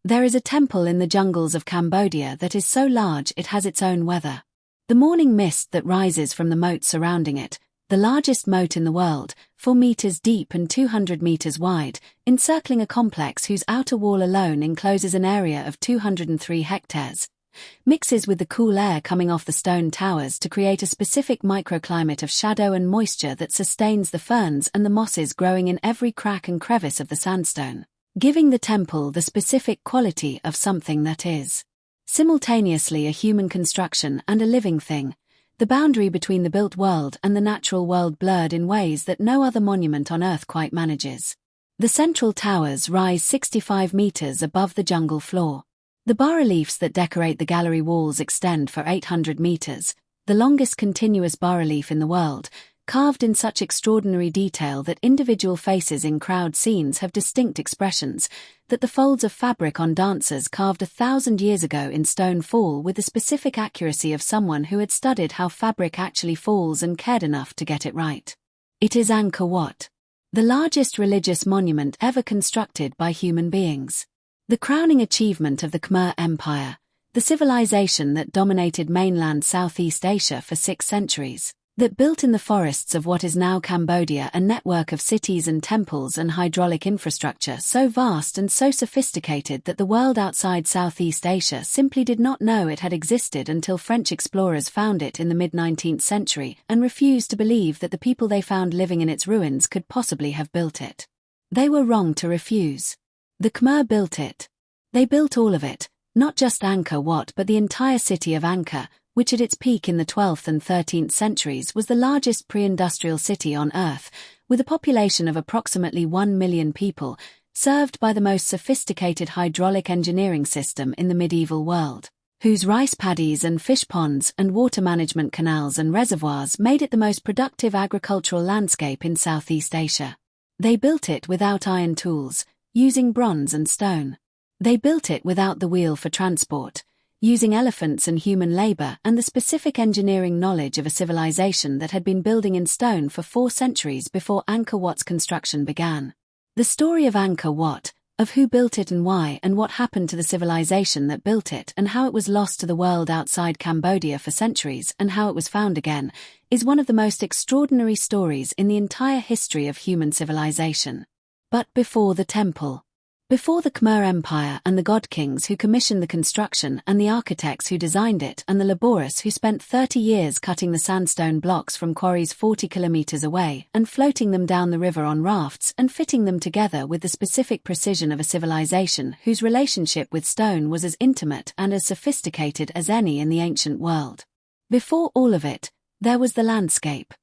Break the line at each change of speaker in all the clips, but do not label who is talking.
There is a temple in the jungles of Cambodia that is so large it has its own weather. The morning mist that rises from the moat surrounding it, the largest moat in the world, 4 meters deep and 200 meters wide, encircling a complex whose outer wall alone encloses an area of 203 hectares, mixes with the cool air coming off the stone towers to create a specific microclimate of shadow and moisture that sustains the ferns and the mosses growing in every crack and crevice of the sandstone, giving the temple the specific quality of something that is simultaneously a human construction and a living thing, the boundary between the built world and the natural world blurred in ways that no other monument on Earth quite manages. The central towers rise 65 meters above the jungle floor. The bas-reliefs that decorate the gallery walls extend for 800 meters, the longest continuous bas-relief in the world, carved in such extraordinary detail that individual faces in crowd scenes have distinct expressions, that the folds of fabric on dancers carved 1,000 years ago in stone fall with the specific accuracy of someone who had studied how fabric actually falls and cared enough to get it right. It is Angkor Wat, the largest religious monument ever constructed by human beings. The crowning achievement of the Khmer Empire, the civilization that dominated mainland Southeast Asia for 6 centuries, that built in the forests of what is now Cambodia a network of cities and temples and hydraulic infrastructure so vast and so sophisticated that the world outside Southeast Asia simply did not know it had existed until French explorers found it in the mid-19th century and refused to believe that the people they found living in its ruins could possibly have built it. They were wrong to refuse. The Khmer built it. They built all of it, not just Angkor Wat but the entire city of Angkor, which at its peak in the 12th and 13th centuries was the largest pre-industrial city on Earth, with a population of approximately 1 million people, served by the most sophisticated hydraulic engineering system in the medieval world, whose rice paddies and fish ponds and water management canals and reservoirs made it the most productive agricultural landscape in Southeast Asia. They built it without iron tools, using bronze and stone. They built it without the wheel for transport, using elephants and human labor and the specific engineering knowledge of a civilization that had been building in stone for 4 centuries before Angkor Wat's construction began. The story of Angkor Wat, of who built it and why and what happened to the civilization that built it and how it was lost to the world outside Cambodia for centuries and how it was found again, is one of the most extraordinary stories in the entire history of human civilization. But before the temple, before the Khmer Empire and the god kings who commissioned the construction and the architects who designed it and the laborious who spent 30 years cutting the sandstone blocks from quarries 40 kilometers away and floating them down the river on rafts and fitting them together with the specific precision of a civilization whose relationship with stone was as intimate and as sophisticated as any in the ancient world. Before all of it, there was the landscape.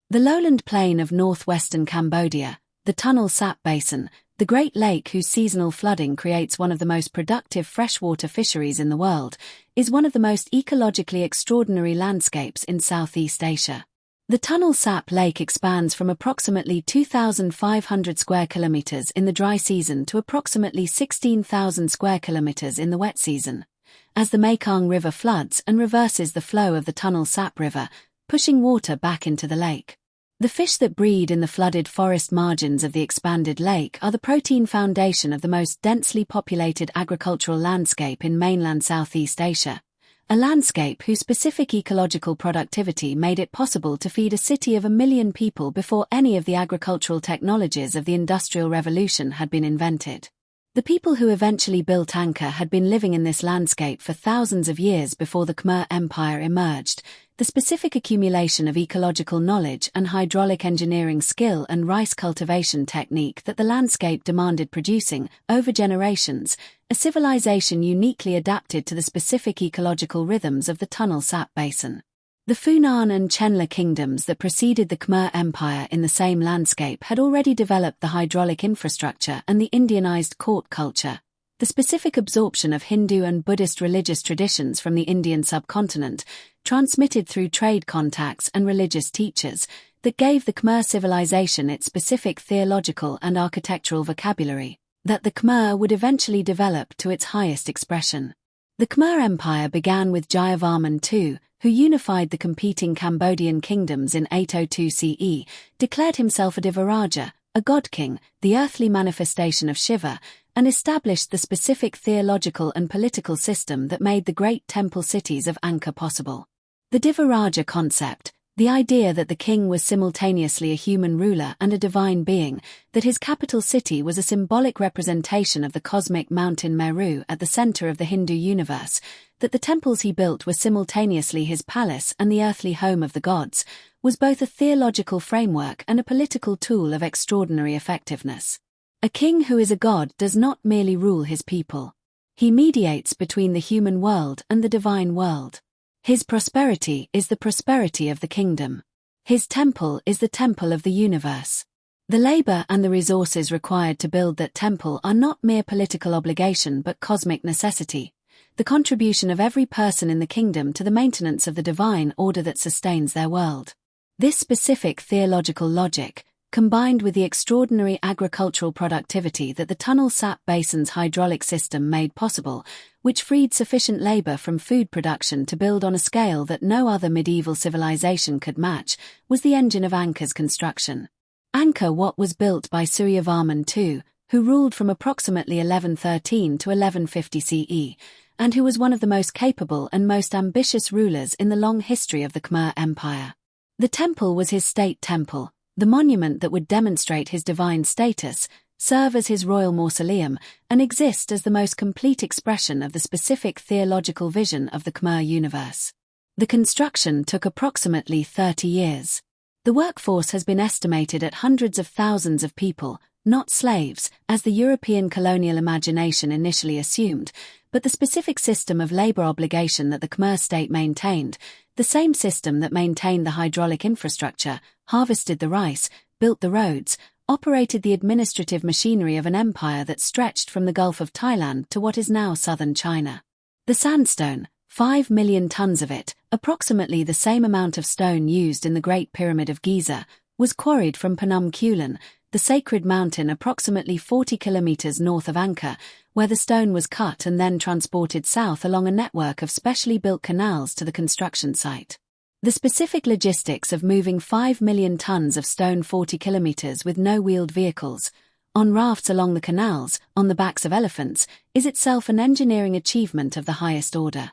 The lowland plain of northwestern Cambodia, the Tunnel Sap Basin, the Great Lake whose seasonal flooding creates one of the most productive freshwater fisheries in the world, is one of the most ecologically extraordinary landscapes in Southeast Asia. The Tunnel Sap Lake expands from approximately 2,500 square kilometers in the dry season to approximately 16,000 square kilometers in the wet season, as the Mekong River floods and reverses the flow of the Tunnel Sap River, pushing water back into the lake. The fish that breed in the flooded forest margins of the expanded lake are the protein foundation of the most densely populated agricultural landscape in mainland Southeast Asia, a landscape whose specific ecological productivity made it possible to feed a city of 1 million people before any of the agricultural technologies of the Industrial Revolution had been invented. The people who eventually built Angkor had been living in this landscape for thousands of years before the Khmer Empire emerged. The specific accumulation of ecological knowledge and hydraulic engineering skill and rice cultivation technique that the landscape demanded producing, over generations, a civilization uniquely adapted to the specific ecological rhythms of the Tunnel Sap Basin. The Funan and Chenla kingdoms that preceded the Khmer Empire in the same landscape had already developed the hydraulic infrastructure and the Indianized court culture, the specific absorption of Hindu and Buddhist religious traditions from the Indian subcontinent, transmitted through trade contacts and religious teachers, that gave the Khmer civilization its specific theological and architectural vocabulary, that the Khmer would eventually develop to its highest expression. The Khmer Empire began with Jayavarman II, who unified the competing Cambodian kingdoms in 802 CE, declared himself a Devaraja, a god-king, the earthly manifestation of Shiva, and established the specific theological and political system that made the great temple cities of Angkor possible. The Divaraja concept, the idea that the king was simultaneously a human ruler and a divine being, that his capital city was a symbolic representation of the cosmic mountain Meru at the center of the Hindu universe, that the temples he built were simultaneously his palace and the earthly home of the gods, was both a theological framework and a political tool of extraordinary effectiveness. A king who is a god does not merely rule his people. He mediates between the human world and the divine world. His prosperity is the prosperity of the kingdom. His temple is the temple of the universe. The labor and the resources required to build that temple are not mere political obligation but cosmic necessity, the contribution of every person in the kingdom to the maintenance of the divine order that sustains their world. This specific theological logic, combined with the extraordinary agricultural productivity that the Tunnel Sap Basin's hydraulic system made possible, which freed sufficient labor from food production to build on a scale that no other medieval civilization could match, was the engine of Angkor's construction. Angkor Wat was built by Suryavarman II, who ruled from approximately 1113 to 1150 CE, and who was one of the most capable and most ambitious rulers in the long history of the Khmer Empire. The temple was his state temple, the monument that would demonstrate his divine status, serve as his royal mausoleum, and exist as the most complete expression of the specific theological vision of the Khmer universe. The construction took approximately 30 years. The workforce has been estimated at hundreds of thousands of people, not slaves, as the European colonial imagination initially assumed, but the specific system of labor obligation that the Khmer state maintained, the same system that maintained the hydraulic infrastructure, harvested the rice, built the roads, operated the administrative machinery of an empire that stretched from the Gulf of Thailand to what is now southern China. The sandstone, 5 million tons of it, approximately the same amount of stone used in the Great Pyramid of Giza, was quarried from Phnom Kulen, the sacred mountain approximately 40 kilometers north of Angkor, where the stone was cut and then transported south along a network of specially built canals to the construction site. The specific logistics of moving 5 million tons of stone 40 kilometers with no wheeled vehicles, on rafts along the canals, on the backs of elephants, is itself an engineering achievement of the highest order.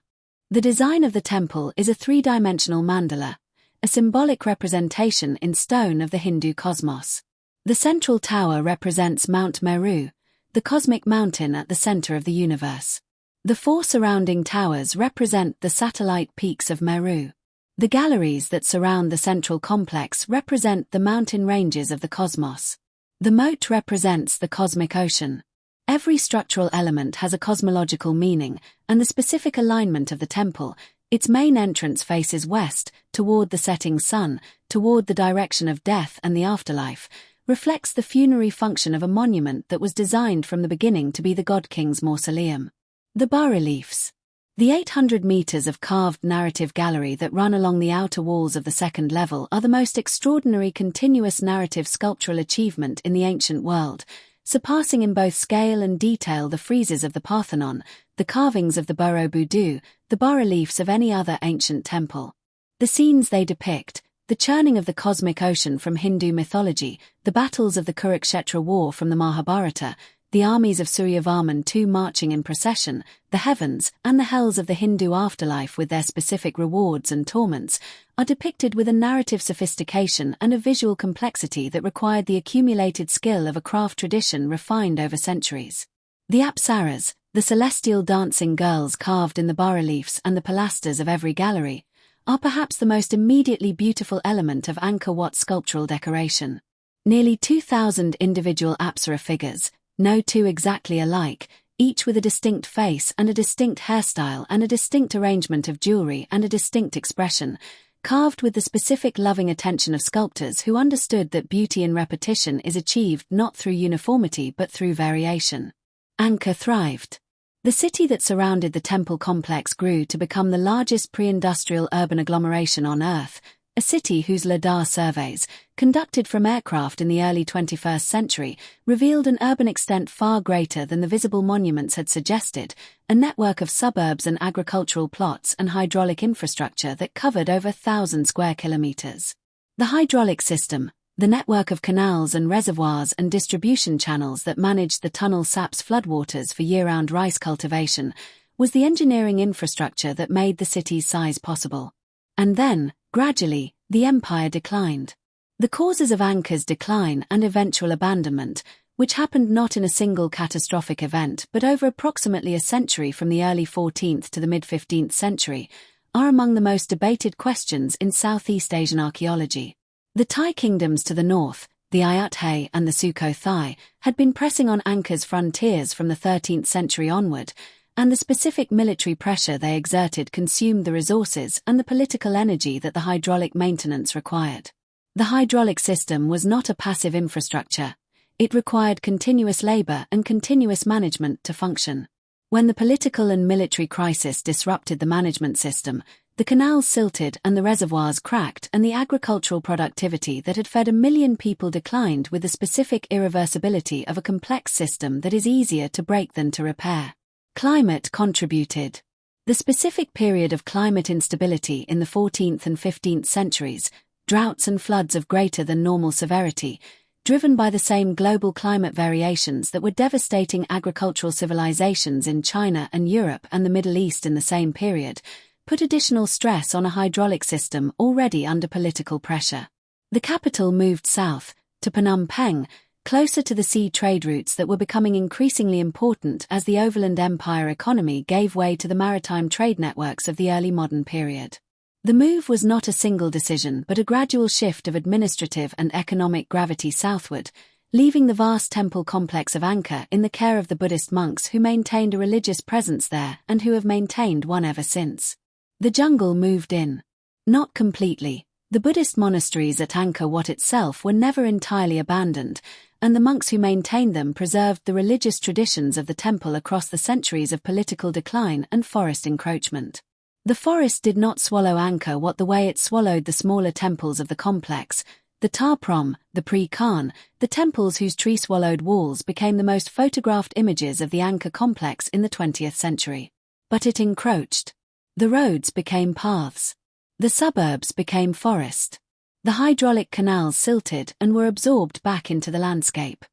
The design of the temple is a three-dimensional mandala, a symbolic representation in stone of the Hindu cosmos. The central tower represents Mount Meru, the cosmic mountain at the center of the universe. The four surrounding towers represent the satellite peaks of Meru. The galleries that surround the central complex represent the mountain ranges of the cosmos. The moat represents the cosmic ocean. Every structural element has a cosmological meaning, and the specific alignment of the temple, its main entrance faces west, toward the setting sun, toward the direction of death and the afterlife, reflects the funerary function of a monument that was designed from the beginning to be the God King's mausoleum. The bas-reliefs. The 800 meters of carved narrative gallery that run along the outer walls of the second level are the most extraordinary continuous narrative sculptural achievement in the ancient world, surpassing in both scale and detail the friezes of the Parthenon, the carvings of the Borobudur, the bas-reliefs of any other ancient temple. The scenes they depict, the churning of the cosmic ocean from Hindu mythology, the battles of the Kurukshetra war from the Mahabharata, the armies of Suryavarman II marching in procession, the heavens and the hells of the Hindu afterlife with their specific rewards and torments, are depicted with a narrative sophistication and a visual complexity that required the accumulated skill of a craft tradition refined over centuries. The apsaras, the celestial dancing girls carved in the bas-reliefs and the pilasters of every gallery, are perhaps the most immediately beautiful element of Angkor Wat sculptural decoration. Nearly 2,000 individual apsara figures, no two exactly alike, each with a distinct face and a distinct hairstyle and a distinct arrangement of jewelry and a distinct expression, carved with the specific loving attention of sculptors who understood that beauty in repetition is achieved not through uniformity but through variation. Angkor thrived. The city that surrounded the temple complex grew to become the largest pre-industrial urban agglomeration on Earth, a city whose LiDAR surveys, conducted from aircraft in the early 21st century, revealed an urban extent far greater than the visible monuments had suggested, a network of suburbs and agricultural plots and hydraulic infrastructure that covered over 1,000 square kilometers. The hydraulic system, The network of canals and reservoirs and distribution channels that managed the tunnel sap's floodwaters for year-round rice cultivation was the engineering infrastructure that made the city's size possible. And then, gradually, the empire declined. The causes of Angkor's decline and eventual abandonment, which happened not in a single catastrophic event but over approximately a century from the early 14th to the mid-15th century, are among the most debated questions in Southeast Asian archaeology. The Thai kingdoms to the north, the Ayutthaya and the Sukhothai, had been pressing on Angkor's frontiers from the 13th century onward, and the specific military pressure they exerted consumed the resources and the political energy that the hydraulic maintenance required. The hydraulic system was not a passive infrastructure. It required continuous labor and continuous management to function. When the political and military crisis disrupted the management system, the canals silted and the reservoirs cracked, and the agricultural productivity that had fed 1 million people declined with the specific irreversibility of a complex system that is easier to break than to repair. Climate contributed. The specific period of climate instability in the 14th and 15th centuries, droughts and floods of greater than normal severity, driven by the same global climate variations that were devastating agricultural civilizations in China and Europe and the Middle East in the same period, put additional stress on a hydraulic system already under political pressure. The capital moved south, to Phnom Penh, closer to the sea trade routes that were becoming increasingly important as the overland empire economy gave way to the maritime trade networks of the early modern period. The move was not a single decision but a gradual shift of administrative and economic gravity southward, leaving the vast temple complex of Angkor in the care of the Buddhist monks who maintained a religious presence there and who have maintained one ever since. The jungle moved in. Not completely. The Buddhist monasteries at Angkor Wat itself were never entirely abandoned, and the monks who maintained them preserved the religious traditions of the temple across the centuries of political decline and forest encroachment. The forest did not swallow Angkor Wat the way it swallowed the smaller temples of the complex, the Ta Prohm, the Pre Khan, the temples whose tree-swallowed walls became the most photographed images of the Angkor complex in the 20th century. But it encroached. The roads became paths. The suburbs became forest. The hydraulic canals silted and were absorbed back into the landscape.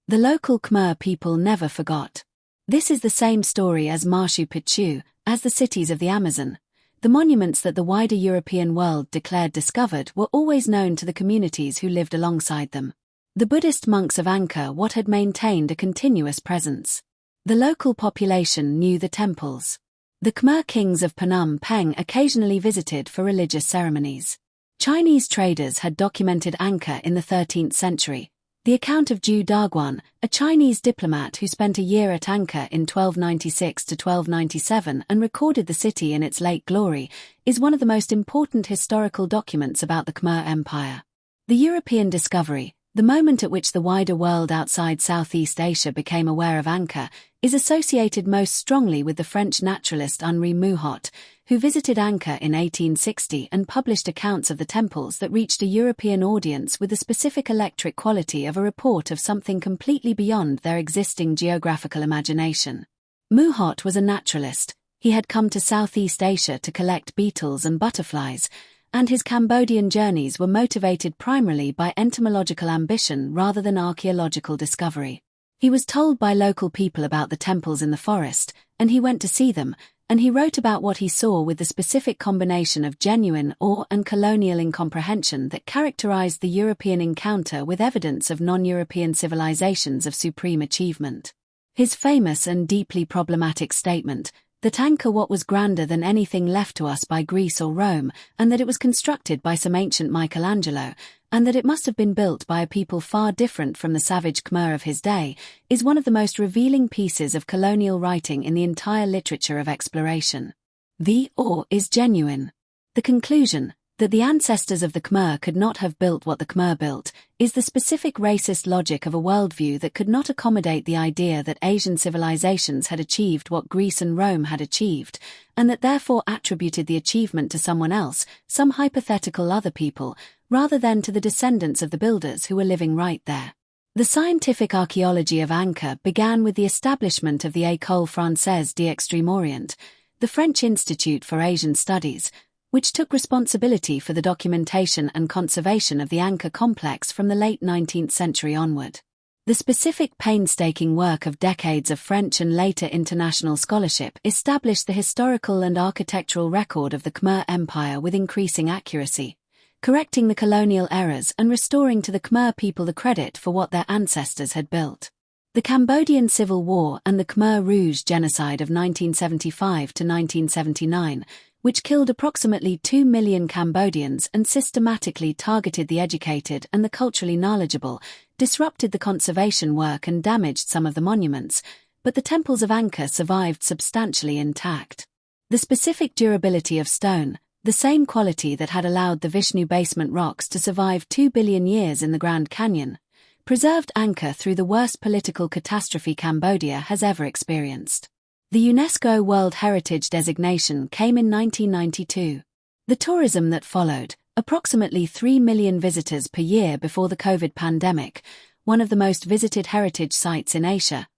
The local Khmer people never forgot. This is the same story as Machu Picchu, as the cities of the Amazon. The monuments that the wider European world declared discovered were always known to the communities who lived alongside them. The Buddhist monks of Angkor Wat had maintained a continuous presence. The local population knew the temples. The Khmer kings of Phnom Penh occasionally visited for religious ceremonies. Chinese traders had documented Angkor in the 13th century. The account of Zhu Daguan, a Chinese diplomat who spent a year at Angkor in 1296 to 1297 and recorded the city in its late glory, is one of the most important historical documents about the Khmer Empire. The European discovery, the moment at which the wider world outside Southeast Asia became aware of Angkor, is associated most strongly with the French naturalist Henri Mouhot, who visited Angkor in 1860 and published accounts of the temples that reached a European audience with the specific electric quality of a report of something completely beyond their existing geographical imagination. Mouhot was a naturalist. He had come to Southeast Asia to collect beetles and butterflies, and his Cambodian journeys were motivated primarily by entomological ambition rather than archaeological discovery. He was told by local people about the temples in the forest, and he went to see them, and he wrote about what he saw with the specific combination of genuine awe and colonial incomprehension that characterized the European encounter with evidence of non-European civilizations of supreme achievement. His famous and deeply problematic statement, that Angkor Wat was grander than anything left to us by Greece or Rome, and that it was constructed by some ancient Michelangelo, and that it must have been built by a people far different from the savage Khmer of his day, is one of the most revealing pieces of colonial writing in the entire literature of exploration. The awe is genuine. The conclusion, that the ancestors of the Khmer could not have built what the Khmer built, is the specific racist logic of a worldview that could not accommodate the idea that Asian civilizations had achieved what Greece and Rome had achieved, and that therefore attributed the achievement to someone else, some hypothetical other people, rather than to the descendants of the builders who were living right there. The scientific archaeology of Angkor began with the establishment of the École Française d'Extrême Orient, the French Institute for Asian Studies, which took responsibility for the documentation and conservation of the Angkor complex from the late 19th century onward. The specific painstaking work of decades of French and later international scholarship established the historical and architectural record of the Khmer Empire with increasing accuracy, correcting the colonial errors and restoring to the Khmer people the credit for what their ancestors had built. The Cambodian Civil War and the Khmer Rouge genocide of 1975 to 1979, which killed approximately 2 million Cambodians and systematically targeted the educated and the culturally knowledgeable, disrupted the conservation work and damaged some of the monuments, but the temples of Angkor survived substantially intact. The specific durability of stone, the same quality that had allowed the Vishnu basement rocks to survive 2 billion years in the Grand Canyon, preserved Angkor through the worst political catastrophe Cambodia has ever experienced. The UNESCO World Heritage designation came in 1992. The tourism that followed, approximately 3 million visitors per year before the COVID pandemic, one of the most visited heritage sites in Asia,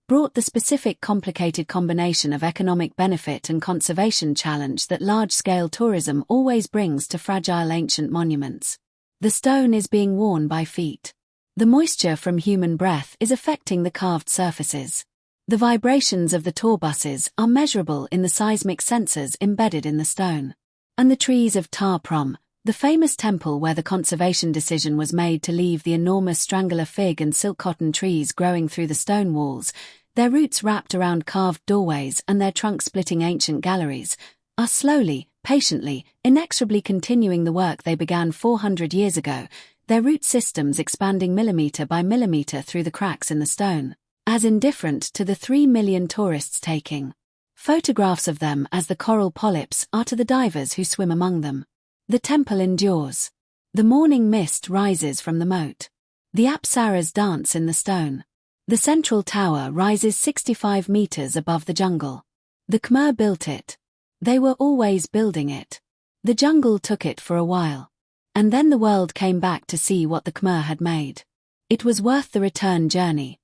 brought the specific complicated combination of economic benefit and conservation challenge that large-scale tourism always brings to fragile ancient monuments. The stone is being worn by feet. The moisture from human breath is affecting the carved surfaces. The vibrations of the tour buses are measurable in the seismic sensors embedded in the stone. And the trees of Tar Prom, the famous temple where the conservation decision was made to leave the enormous strangler fig and silk cotton trees growing through the stone walls, their roots wrapped around carved doorways and their trunk-splitting ancient galleries, are slowly, patiently, inexorably continuing the work they began 400 years ago, their root systems expanding millimeter by millimeter through the cracks in the stone, as indifferent to the 3 million tourists taking photographs of them as the coral polyps are to the divers who swim among them. The temple endures. The morning mist rises from the moat. The apsaras dance in the stone. The central tower rises 65 meters above the jungle. The Khmer built it. They were always building it. The jungle took it for a while. And then the world came back to see what the Khmer had made. It was worth the return journey.